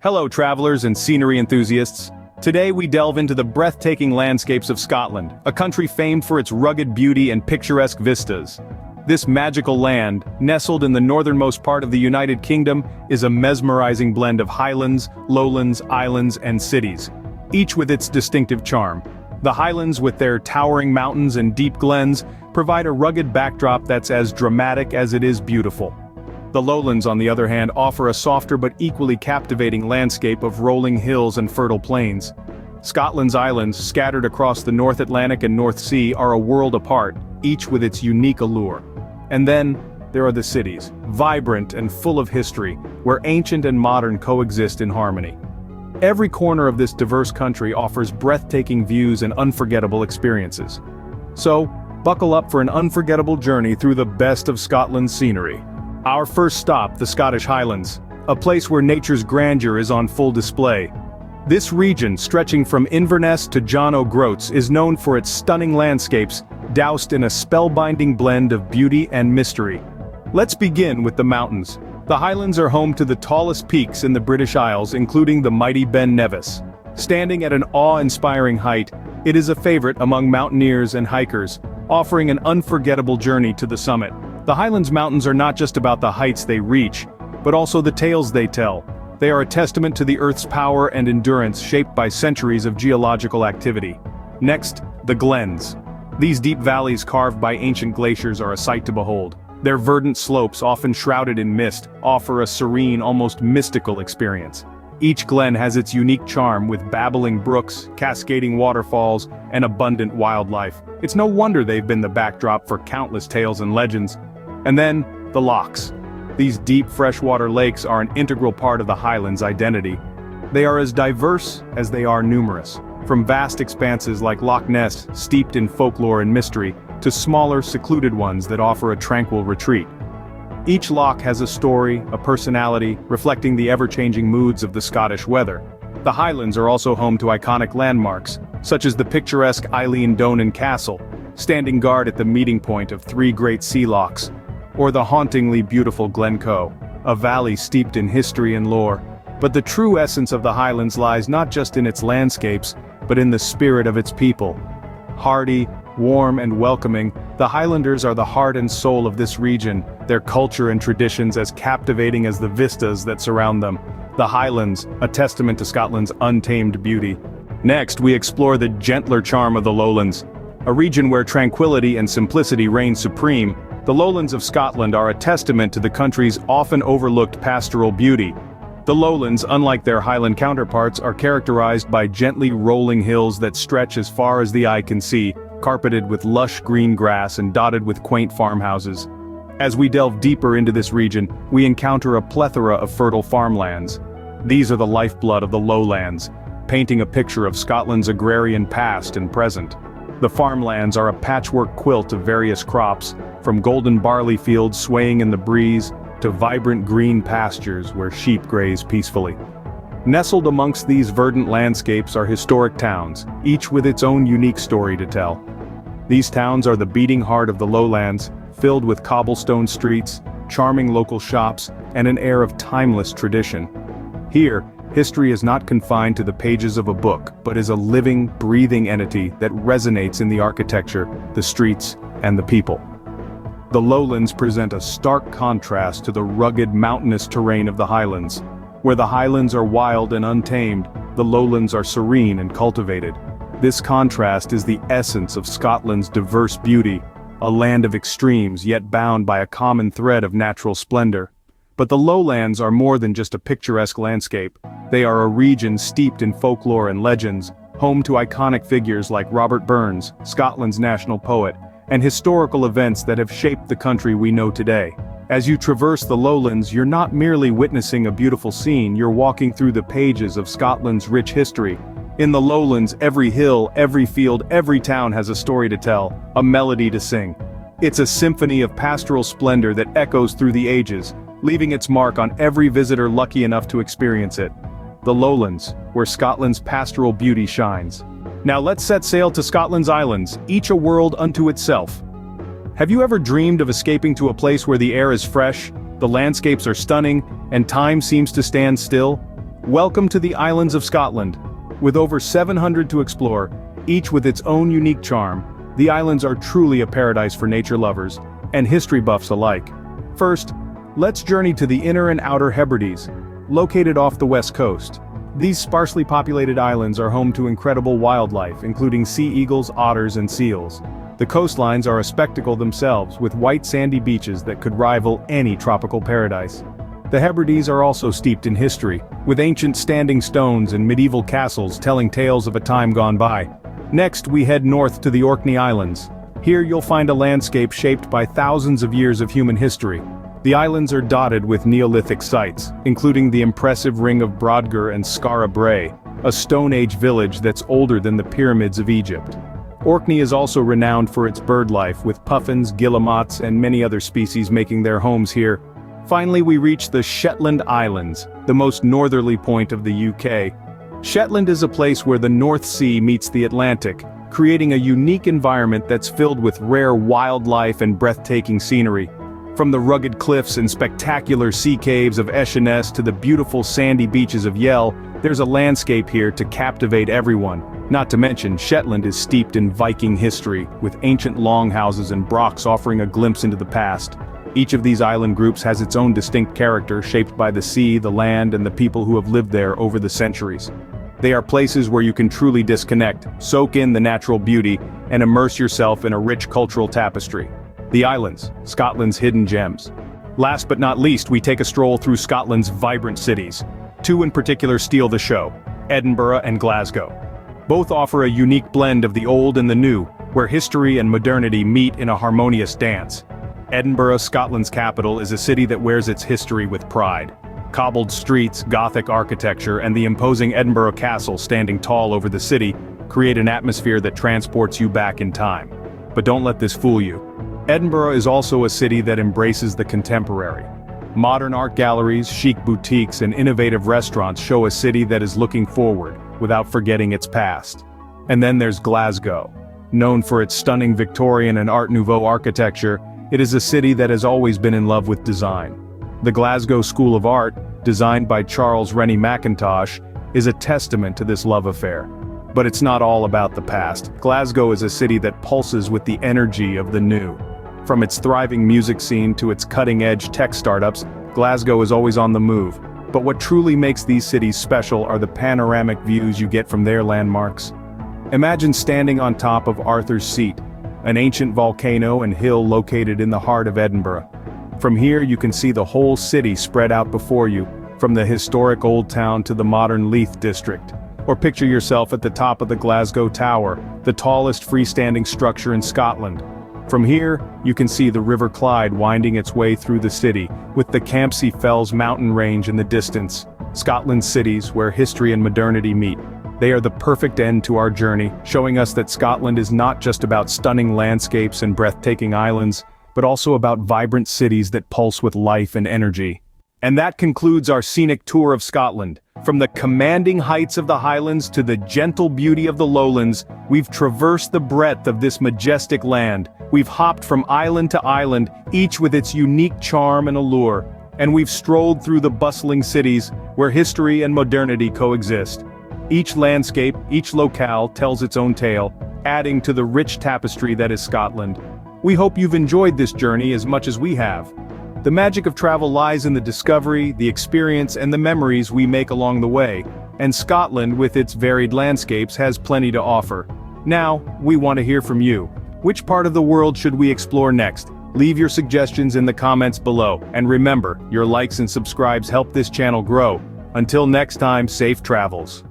Hello travelers and scenery enthusiasts. Today we delve into the breathtaking landscapes of Scotland, a country famed for its rugged beauty and picturesque vistas. This magical land, nestled in the northernmost part of the United Kingdom, is a mesmerizing blend of highlands, lowlands, islands, and cities, each with its distinctive charm. The highlands, with their towering mountains and deep glens, provide a rugged backdrop that's as dramatic as it is beautiful. The lowlands, on the other hand, offer a softer but equally captivating landscape of rolling hills and fertile plains. Scotland's islands, scattered across the North Atlantic and North Sea, are a world apart, each with its unique allure. And then, there are the cities, vibrant and full of history, where ancient and modern coexist in harmony. Every corner of this diverse country offers breathtaking views and unforgettable experiences. So, buckle up for an unforgettable journey through the best of Scotland's scenery. Our first stop, the Scottish Highlands, a place where nature's grandeur is on full display. This region, stretching from Inverness to John O'Groats, is known for its stunning landscapes, doused in a spellbinding blend of beauty and mystery. Let's begin with the mountains. The Highlands are home to the tallest peaks in the British Isles, including the mighty Ben Nevis. Standing at an awe-inspiring height, it is a favorite among mountaineers and hikers, offering an unforgettable journey to the summit. The Highlands Mountains are not just about the heights they reach, but also the tales they tell. They are a testament to the Earth's power and endurance, shaped by centuries of geological activity. Next, the glens. These deep valleys carved by ancient glaciers are a sight to behold. Their verdant slopes, often shrouded in mist, offer a serene, almost mystical experience. Each glen has its unique charm, with babbling brooks, cascading waterfalls, and abundant wildlife. It's no wonder they've been the backdrop for countless tales and legends. And then, the lochs. These deep freshwater lakes are an integral part of the Highlands' identity. They are as diverse as they are numerous, from vast expanses like Loch Ness, steeped in folklore and mystery, to smaller, secluded ones that offer a tranquil retreat. Each loch has a story, a personality, reflecting the ever-changing moods of the Scottish weather. The Highlands are also home to iconic landmarks, such as the picturesque Eilean Donan Castle, standing guard at the meeting point of three great sea lochs, or the hauntingly beautiful Glencoe, a valley steeped in history and lore. But the true essence of the Highlands lies not just in its landscapes, but in the spirit of its people. Hardy, warm and welcoming, the Highlanders are the heart and soul of this region, their culture and traditions as captivating as the vistas that surround them. The Highlands, a testament to Scotland's untamed beauty. Next, we explore the gentler charm of the Lowlands. A region where tranquility and simplicity reign supreme, the Lowlands of Scotland are a testament to the country's often overlooked pastoral beauty. The Lowlands, unlike their Highland counterparts, are characterized by gently rolling hills that stretch as far as the eye can see, carpeted with lush green grass and dotted with quaint farmhouses. As we delve deeper into this region, we encounter a plethora of fertile farmlands. These are the lifeblood of the Lowlands, painting a picture of Scotland's agrarian past and present. The farmlands are a patchwork quilt of various crops, from golden barley fields swaying in the breeze, to vibrant green pastures where sheep graze peacefully. Nestled amongst these verdant landscapes are historic towns, each with its own unique story to tell. These towns are the beating heart of the Lowlands, filled with cobblestone streets, charming local shops, and an air of timeless tradition. Here, history is not confined to the pages of a book, but is a living, breathing entity that resonates in the architecture, the streets, and the people. The Lowlands present a stark contrast to the rugged, mountainous terrain of the Highlands. Where the Highlands are wild and untamed, the Lowlands are serene and cultivated. This contrast is the essence of Scotland's diverse beauty, a land of extremes yet bound by a common thread of natural splendor. But the Lowlands are more than just a picturesque landscape. They are a region steeped in folklore and legends, home to iconic figures like Robert Burns, Scotland's national poet, and historical events that have shaped the country we know today. As you traverse the Lowlands, you're not merely witnessing a beautiful scene, you're walking through the pages of Scotland's rich history. In the Lowlands, every hill, every field, every town has a story to tell, a melody to sing. It's a symphony of pastoral splendor that echoes through the ages, leaving its mark on every visitor lucky enough to experience it. The Lowlands, where Scotland's pastoral beauty shines. Now let's set sail to Scotland's islands, each a world unto itself. Have you ever dreamed of escaping to a place where the air is fresh, the landscapes are stunning, and time seems to stand still? Welcome to the Islands of Scotland. With over 700 to explore, each with its own unique charm, the islands are truly a paradise for nature lovers and history buffs alike. First, let's journey to the Inner and Outer Hebrides, located off the west coast. These sparsely populated islands are home to incredible wildlife, including sea eagles, otters, and seals. The coastlines are a spectacle themselves, with white sandy beaches that could rival any tropical paradise. The Hebrides are also steeped in history, with ancient standing stones and medieval castles telling tales of a time gone by. Next, we head north to the Orkney Islands. Here you'll find a landscape shaped by thousands of years of human history. The islands are dotted with Neolithic sites, including the impressive Ring of Brodgar and Skara Brae, a Stone Age village that's older than the pyramids of Egypt. Orkney is also renowned for its bird life, with puffins, guillemots, and many other species making their homes here. Finally, we reach the Shetland Islands, the most northerly point of the UK. Shetland is a place where the North Sea meets the Atlantic, creating a unique environment that's filled with rare wildlife and breathtaking scenery. From the rugged cliffs and spectacular sea caves of Eshenes to the beautiful sandy beaches of Yell, there's a landscape here to captivate everyone. Not to mention, Shetland is steeped in Viking history, with ancient longhouses and brocks offering a glimpse into the past. Each of these island groups has its own distinct character, shaped by the sea, the land, and the people who have lived there over the centuries. They are places where you can truly disconnect, soak in the natural beauty, and immerse yourself in a rich cultural tapestry. The islands, Scotland's hidden gems. Last but not least, we take a stroll through Scotland's vibrant cities. Two in particular steal the show: Edinburgh and Glasgow. Both offer a unique blend of the old and the new, where history and modernity meet in a harmonious dance. Edinburgh, Scotland's capital, is a city that wears its history with pride. Cobbled streets, Gothic architecture, and the imposing Edinburgh Castle standing tall over the city create an atmosphere that transports you back in time. But don't let this fool you. Edinburgh is also a city that embraces the contemporary. Modern art galleries, chic boutiques, and innovative restaurants show a city that is looking forward, without forgetting its past. And then there's Glasgow. Known for its stunning Victorian and Art Nouveau architecture, it is a city that has always been in love with design. The Glasgow School of Art, designed by Charles Rennie Mackintosh, is a testament to this love affair. But it's not all about the past. Glasgow is a city that pulses with the energy of the new. From its thriving music scene to its cutting-edge tech startups, Glasgow is always on the move. But what truly makes these cities special are the panoramic views you get from their landmarks. Imagine standing on top of Arthur's Seat, an ancient volcano and hill located in the heart of Edinburgh. From here you can see the whole city spread out before you, from the historic Old Town to the modern Leith district. Or picture yourself at the top of the Glasgow Tower, the tallest freestanding structure in Scotland. From here, you can see the River Clyde winding its way through the city, with the Campsie Fells mountain range in the distance. Scotland's cities where history and modernity meet. They are the perfect end to our journey, showing us that Scotland is not just about stunning landscapes and breathtaking islands, but also about vibrant cities that pulse with life and energy. And that concludes our scenic tour of Scotland. From the commanding heights of the Highlands to the gentle beauty of the Lowlands, we've traversed the breadth of this majestic land. We've hopped from island to island, each with its unique charm and allure. And we've strolled through the bustling cities, where history and modernity coexist. Each landscape, each locale tells its own tale, adding to the rich tapestry that is Scotland. We hope you've enjoyed this journey as much as we have. The magic of travel lies in the discovery, the experience, and the memories we make along the way, and Scotland, with its varied landscapes, has plenty to offer. Now, we want to hear from you. Which part of the world should we explore next? Leave your suggestions in the comments below, and remember, your likes and subscribes help this channel grow. Until next time, safe travels.